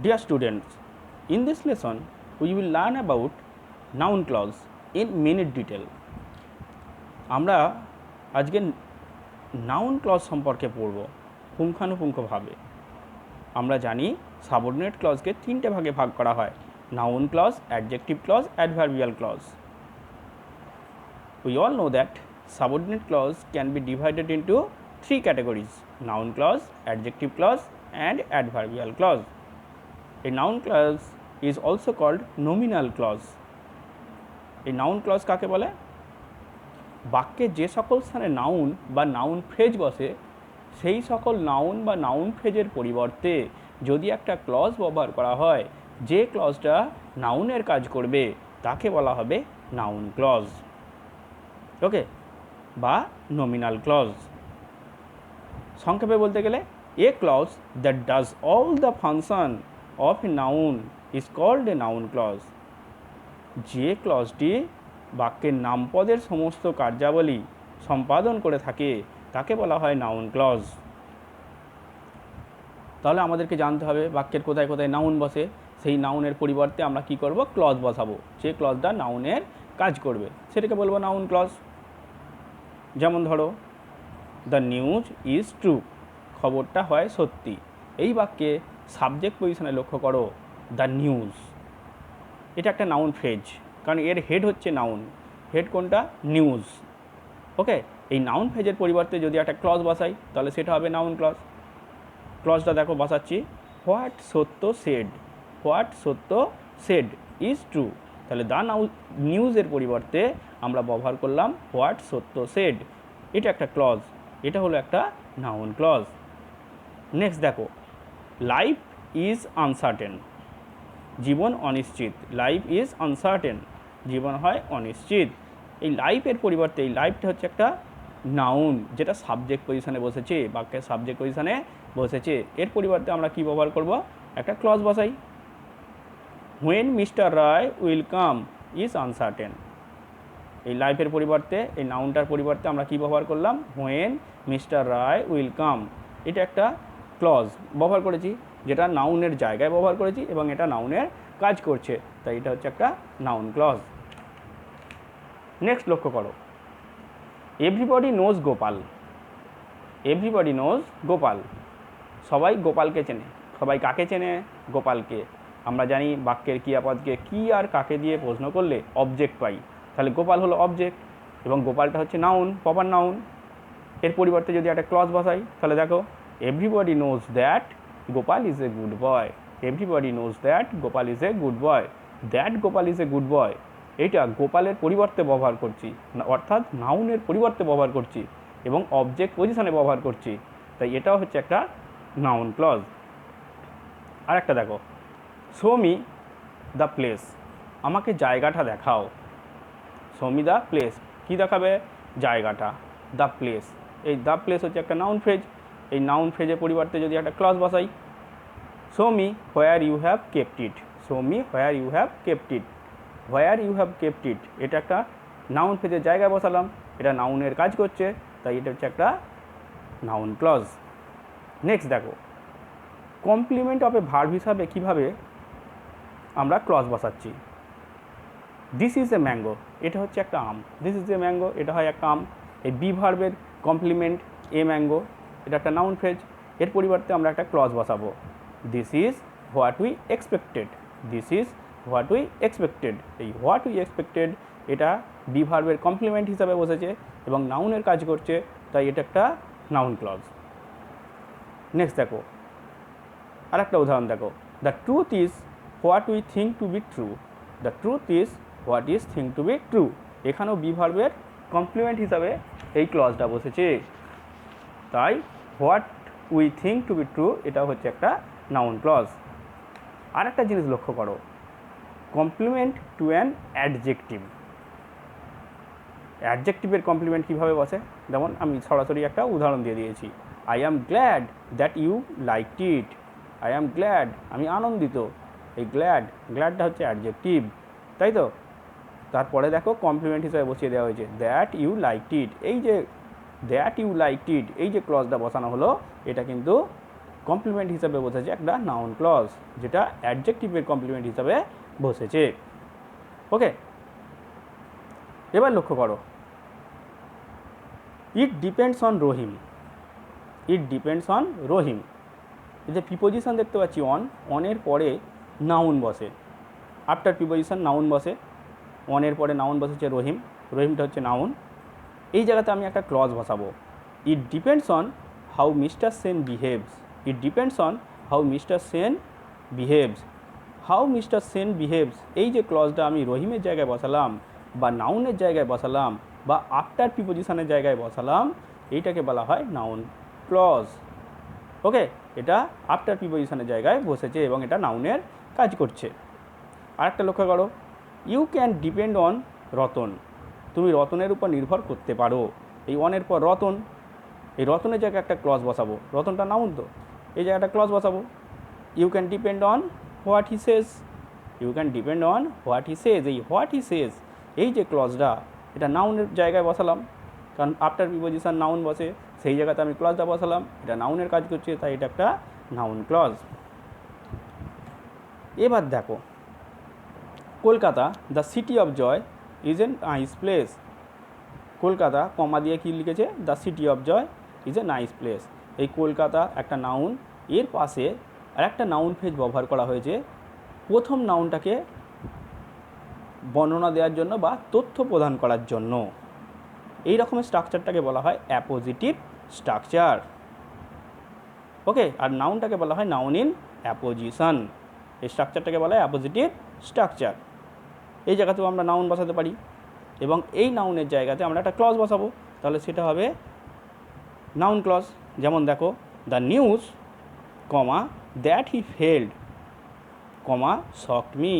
Dear students, in this lesson we will learn about noun clause in minute detail. আমরা আজকে noun clause সম্পর্কে পড়ব পুঙ্খানুপুঙ্খভাবে। আমরা জানি সাবঅর্ডিনেট ক্লজকে তিনটে ভাগে ভাগ করা হয়: noun clause, adjective clause, adverbial clause. We all know that subordinate clause can be divided into three categories: noun clause, adjective clause and adverbial clause. A noun clause is also called nominal clause. এই noun clause কাকে বলে? বাক্যে যে সকল স্থানে noun বা noun phrase বসে সেই সকল নাউন বা নাউন ফ্রেজের পরিবর্তে যদি একটা ক্লজ ব্যবহার করা হয়, যে ক্লজটা নাউনের কাজ করবে তাকে বলা হবে নাউন ক্লজ, ওকে, বা নমিনাল ক্লজ। সংক্ষেপে বলতে গেলে a clause that does all the function of a noun is called a noun clause. যে ক্লজটি বাক্যের নামপদের সমস্ত কার্যাবলী সম্পাদন করে থাকে তাকে বলা হয় নাউন ক্লজ। তাহলে আমাদেরকে জানতে হবে বাক্যের কোথায় কোথায় নাউন বসে, সেই নাউনের পরিবর্তে আমরা কি করব? ক্লজ বসাবো। যে ক্লজটা নাউনের কাজ করবে সেটাকে বলবো নাউন ক্লজ। যেমন ধরো, দ্য নিউজ ইজ ট্রু, খবরটা হয় সত্যি। এই বাক্যে সাবজেক্ট পজিশনে লক্ষ্য করো, দ্য নিউজ। এটা একটা নাউন ফ্রেজ, কারণ এর হেড হচ্ছে নাউন। হেড কোনটা? নিউজ, ওকে। এই নাউন ফ্রেজের পরিবর্তে যদি একটা ক্লজ বসাই তাহলে সেটা হবে নাউন ক্লজ। ক্লজটা দেখো বসাচ্ছি, হোয়াট সত্য সেড, হোয়াট সত্য সেড ইজ ট্রু। তাহলে দ্য নিউজের পরিবর্তে আমরা ব্যবহার করলাম হোয়াট সত্য সেড। এটা একটা ক্লজ, এটা হলো একটা নাউন ক্লজ। নেক্সট দেখো, লাইফ ইজ আনসার্টেন, জীবন অনিশ্চিত। লাইফ ইজ আনসার্টেন, জীবন হয় অনিশ্চিত। এই লাইফের পরিবর্তে এই লাইফটা হচ্ছে একটা নাউন যেটা সাবজেক্ট পজিশনে বসেছে, বাক্যের সাবজেক্ট পজিশনে বসেছে। এর পরিবর্তে আমরা কি ব্যবহার করব? একটা ক্লজ বসাই, when Mister Roy will come is uncertain. এই লাইফের পরিবর্তে এই নাউনটার পরিবর্তে আমরা কি ব্যবহার করলাম? When Mister Roy will come. এটা একটা ক্লজ ব্যবহার করেছি, যেটা নাউনের জায়গায় ব্যবহার করেছি এবং এটা নাউনের কাজ করছে, তাই এটা হচ্ছে একটা নাউন ক্লজ। নেক্সট লক্ষ্য করো, everybody knows Gopal. Everybody knows Gopal, সবাই গোপালকে চেনে। সবাই কাকে চেনে? গোপালকে। আমরা জানি বাক্যের ক্রিয়াপদকে কি আর কাকে দিয়ে প্রশ্ন করলে অবজেক্ট পাই, তাহলে গোপাল হলো অবজেক্ট এবং গোপালটা হচ্ছে নাউন, প্রপার নাউন। এর পরিবর্তে যদি একটা ক্লজ বসাই তাহলে দেখো, everybody knows that Gopal is a good boy. Everybody knows that Gopal is a good boy. That Gopal is a good boy, এইটা গোপালের পরিবর্তে ব্যবহার করছি, অর্থাৎ নাউনের পরিবর্তে ব্যবহার করছি এবং অবজেক্ট পজিশনে ব্যবহার করছি, তাই এটাও হচ্ছে একটা নাউন ক্লজ। আর একটা দেখো, শো মি দ্য প্লেস, আমাকে জায়গাটা দেখাও। শো মি দ্য প্লেস, কী দেখাবে? জায়গাটা। দ্য প্লেস, এই দ্য প্লেস হচ্ছে একটা নাউন ফ্রেজ। এই নাউন ফ্রেজের পরিবর্তে যদি একটা ক্লজ বসাই, show me where you have kept it. Show me where you have kept it. Where you have kept it, এটা একটা নাউন ফ্রেজের জায়গায় বসালাম, এটা নাউনের কাজ করছে, তাই এটা হচ্ছে একটা নাউন ক্লজ। নেক্সট দেখো, কমপ্লিমেন্ট অফ এ ভার্ব হিসাবে কীভাবে আমরা ক্লজ বসাচ্ছি। দিস ইজ এ ম্যাঙ্গো, এটা হচ্ছে একটা আম। দিস ইজ এ ম্যাঙ্গো, এটা হয় একটা আম। এই বি ভার্বের কমপ্লিমেন্ট এ ম্যাঙ্গো, এটা একটা নাউন ফ্রেজ। এর পরিবর্তে আমরা একটা ক্লজ বসাবো, this is what we expected. This is what we expected. এই হোয়াট উই এক্সপেক্টেড এটা বি ভার্বের কমপ্লিমেন্ট হিসাবে বসেছে এবং নাউনের কাজ করছে, তাই এটা একটা নাউন ক্লজ। নেক্সট দেখো, আর একটা উদাহরণ দেখো, the truth is what we think to be true. The truth is what is think to be true, এখানেও বি ভার্বের কমপ্লিমেন্ট হিসাবে এই ক্লজটা বসেছে, তাই what we think to be true এটা হচ্ছে একটা নাউন ক্লজ। আর একটা জিনিস লক্ষ্য করো, কমপ্লিমেন্ট টু অ্যান অ্যাডজেক্টিভ। অ্যাডজেক্টিভের কমপ্লিমেন্ট কীভাবে বসে, যেমন আমি সরাসরি একটা উদাহরণ দিয়ে দিয়েছি, I am glad that you liked it. I am glad, আমি আনন্দিত। এই গ্ল্যাড, গ্ল্যাডটা হচ্ছে অ্যাডজেক্টিভ, তাই তো। তারপরে দেখো কমপ্লিমেন্ট হিসাবে বসিয়ে দেওয়া হয়েছে দ্যাট ইউ লাইকড ইট। এই যে দ্যাট ইউ লাইকড ইট, এই যে ক্লজটা বসানো হলো এটা কিন্তু কমপ্লিমেন্ট হিসাবে বসেছে একটা নাউন ক্লজ, যেটা অ্যাডজেক্টিভের কমপ্লিমেন্ট হিসাবে বসেছে। ওকে, এবার লক্ষ্য করো, it depends on Rahim. It depends on Rahim, এই যে প্রিপোজিশন দেখতে পাচ্ছি অনের পরে নাউন বসে, আফটার প্রিপোজিশন নাউন বসে, অনের পরে নাউন বসেছে রহিম, রহিমটা হচ্ছে নাউন। এই জায়গাতে আমি একটা ক্লজ বসাবো, ইট depends on how mister Sen behaves. It depends on how mister Sen behaves. How mister Sen behaves, এই যে ক্লজটা আমি রহিমের জায়গায় বসালাম বা নাউনের জায়গায় বসালাম বা আফটার প্রিপোজিশনের জায়গায় বসালাম, এইটাকে বলা হয় নাউন ক্লজ। ওকে, এটা আফটার প্রিপোজিশনের জায়গায় বসেছে এবং এটা নাউনের কাজ করছে। আরেকটা লক্ষ্য করো, you can depend on Ratan. তুমি রতনের উপর নির্ভর করতে পারো। এই অনের পর রতন, এই রতনের জায়গায় একটা ক্লজ বসাবো, রতনটা নাউন তো, এই জায়গাটা ক্লজ বসাবো। You can depend on what he says. You can depend on what he says, এই হোয়াট হি সেজ এই যে ক্লজটা, এটা নাউনের জায়গায় বসালাম, কারণ আফটার প্রিপোজিশন নাউন বসে, সেই জায়গাতে আমি ক্লজটা বসালাম, এটা নাউনের কাজ করছে, তাই এটা একটা নাউন ক্লজ। এবার দেখো, Kolkata the city of joy is a nice place. Kolkata comma দিয়ে কী লিখেছে, the city of joy is a nice place. এই কলকাতা একটা নাউন, এর পাশে আর একটা নাউন ফ্রেজ ব্যবহার করা হয়েছে প্রথম নাউনটাকে বর্ণনা দেওয়ার জন্য বা তথ্য প্রদান করার জন্য। এই রকমের স্ট্রাকচারটাকে বলা হয় অ্যাপোজিটিভ স্ট্রাকচার। ওকে, আর নাউনটাকে বলা হয় নাউন ইন অ্যাপোজিশন। এই স্ট্রাকচারটাকে বলা হয় অ্যাপোজিটিভ স্ট্রাকচার। এই জায়গাতেও আমরা নাউন বসাতে পারি এবং এই নাউনের জায়গাতে আমরা একটা ক্লজ বসাবো, তাহলে সেটা হবে নাউন ক্লজ। যেমন দেখো, the news comma that he failed comma shocked me.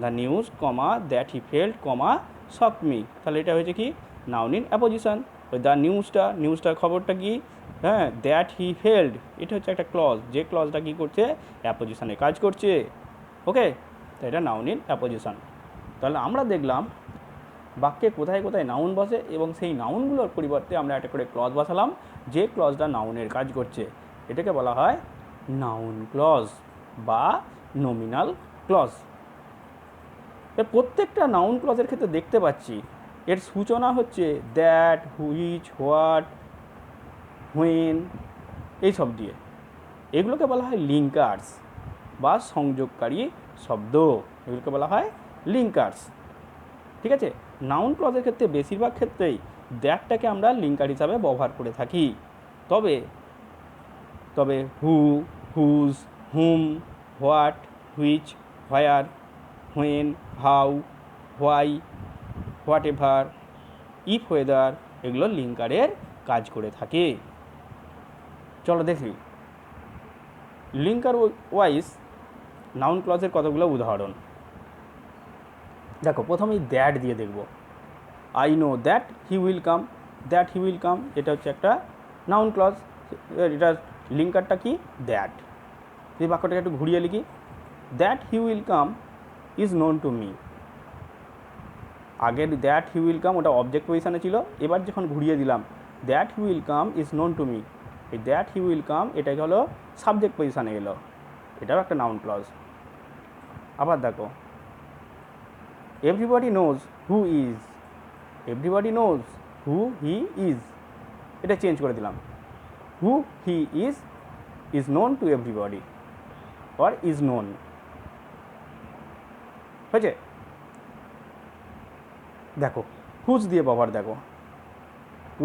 The news comma that he failed comma shocked me, তাহলে এটা হয়েছে কি নাউন ইন অ্যাপোজিশন। ওই দ্য নিউজটার খবরটা কি, হ্যাঁ, দ্যাট হি ফেল্ড, এটা হচ্ছে একটা ক্লজ, যে ক্লজটা কী করছে, অ্যাপোজিশনে কাজ করছে। ওকে, তো এটা নাউন ইন অ্যাপোজিশন। তাহলে আমরা দেখলাম বাক্যে কোথায় কোথায় নাউন বসে এবং সেই নাউনগুলোর পরিবর্তে আমরা একটা করে ক্লজ বসালাম, যে ক্লজটা নাউনের কাজ করছে, এটাকে বলা হয় নাউন ক্লজ বা নমিনাল ক্লজ। এর প্রত্যেকটা নাউন ক্লজের ক্ষেত্রে দেখতে পাচ্ছি এর সূচনা হচ্ছে দ্যাট, হুইচ, হোয়াট, হুয়েন, এইসব দিয়ে। এগুলোকে বলা হয় লিঙ্কার্স বা সংযোগকারী শব্দ, এগুলোকে বলা হয় লিঙ্কার্স। ঠিক আছে, নাউন ক্লজের ক্ষেত্রে বেশিরভাগ ক্ষেত্রেই দ্যাটটাকে আমরা লিঙ্কার হিসাবে ব্যবহার করে থাকি। তবে তবে who, whose, whom, what, which, where, when, how, why, whatever, if, whether, এগুলো লিঙ্কারের কাজ করে থাকে। চলো দেখি লিঙ্কার ওয়াইজ নাউন ক্লজের কতগুলো উদাহরণ। দেখো, প্রথমেই দ্যাট দিয়ে দেখব। I know that he will come. That he will come, এটা হচ্ছে একটা নাউন ক্লজ, এটা লিঙ্কারটা কি, দ্যাট। এই বাক্যটাকে একটু ঘুরিয়ে লিখি, that he will come is known to me. আগের দ্যাট হি উইল কাম ওটা অবজেক্ট পজিশানে ছিল, এবার যখন ঘুরিয়ে দিলাম that he will come is known to me, এই দ্যাট হি উইল কাম এটাকে হলো সাবজেক্ট পজিশানে গেল, এটাও একটা নাউন ক্লজ। আবার দেখো, everybody knows who is. Everybody knows who he is, এটা চেঞ্জ করে দিলাম, who he is known to everybody or is known. হয়েছে? দেখো, হুজ দিয়ে ব্যবহার দেখো,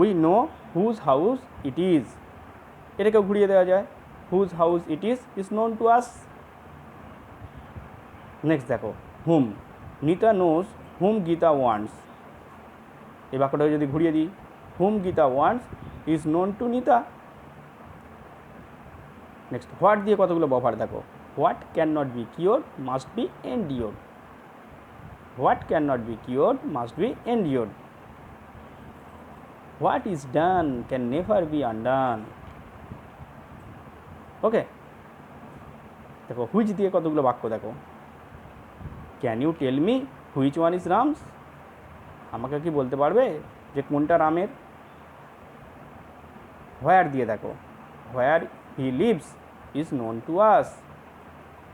we know whose house it is, এটাকেও ঘুরিয়ে দেওয়া যায়, whose house it is known to us. Next দেখো, whom, Nita knows whom Gita wants. এই বাক্যটাকে যদি ঘুরিয়ে দিই, whom Gita wants is known to Nita. Next, what দিয়ে কতগুলো ব্যবহার দেখো, what can not be cure must be endured. What can not be cure must be endured. What is done can never be undone. Okay, দেখো, which দিয়ে কতগুলো বাক্য দেখো, can you tell me which one is Ram's. আমাকে কি বলতে পারবে যে কোনটা রামের। হোয়ার দিয়ে দেখো, where he lives is known to us,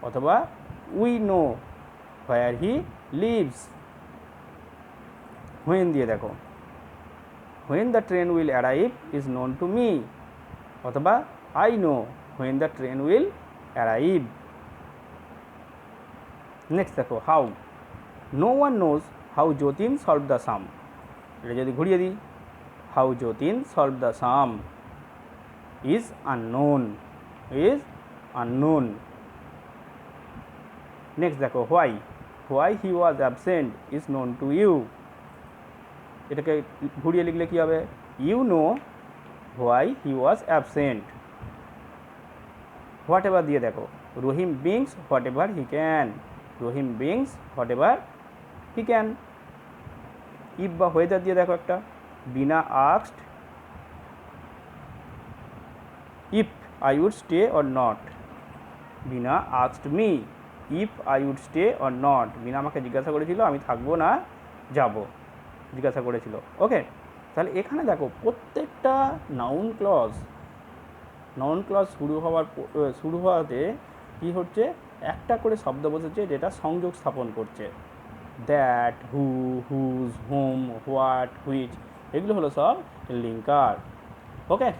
অথবা we know where he lives. When দিয়ে দেখো, when the train will arrive is known to me, অথবা I know when the train will arrive. Next দেখো how, no one knows how Jatin solve the sum. এটা যদি ঘুরিয়ে দিই, how Jatin solve the sum is unknown, is unknown. Next দেখো why, why he was absent is known two you. এটাকে ঘুরিয়ে লিখলে কী হবে, you know why he was absent. Whatever দিয়ে দেখো, Rahim brings whatever he can, Rahim brings whatever he can. If বা whether দিয়ে দেখো একটা, Bina asked if I would stay or not, Bina asked me if I would stay or not. Bina আমাকে জিজ্ঞাসা করেছিল আমি থাকবো না যাব, জিজ্ঞাসা করেছিল। ওকে, তাহলে এখানে দেখো প্রত্যেকটা নাউন ক্লজ শুরু হওয়াতে কী হচ্ছে, একটা করে শব্দ বসেছে যেটা সংযোগ স্থাপন করছে। That, who, whose, whom, what, which, এগুলো হলো সব লিঙ্কার। ওকে।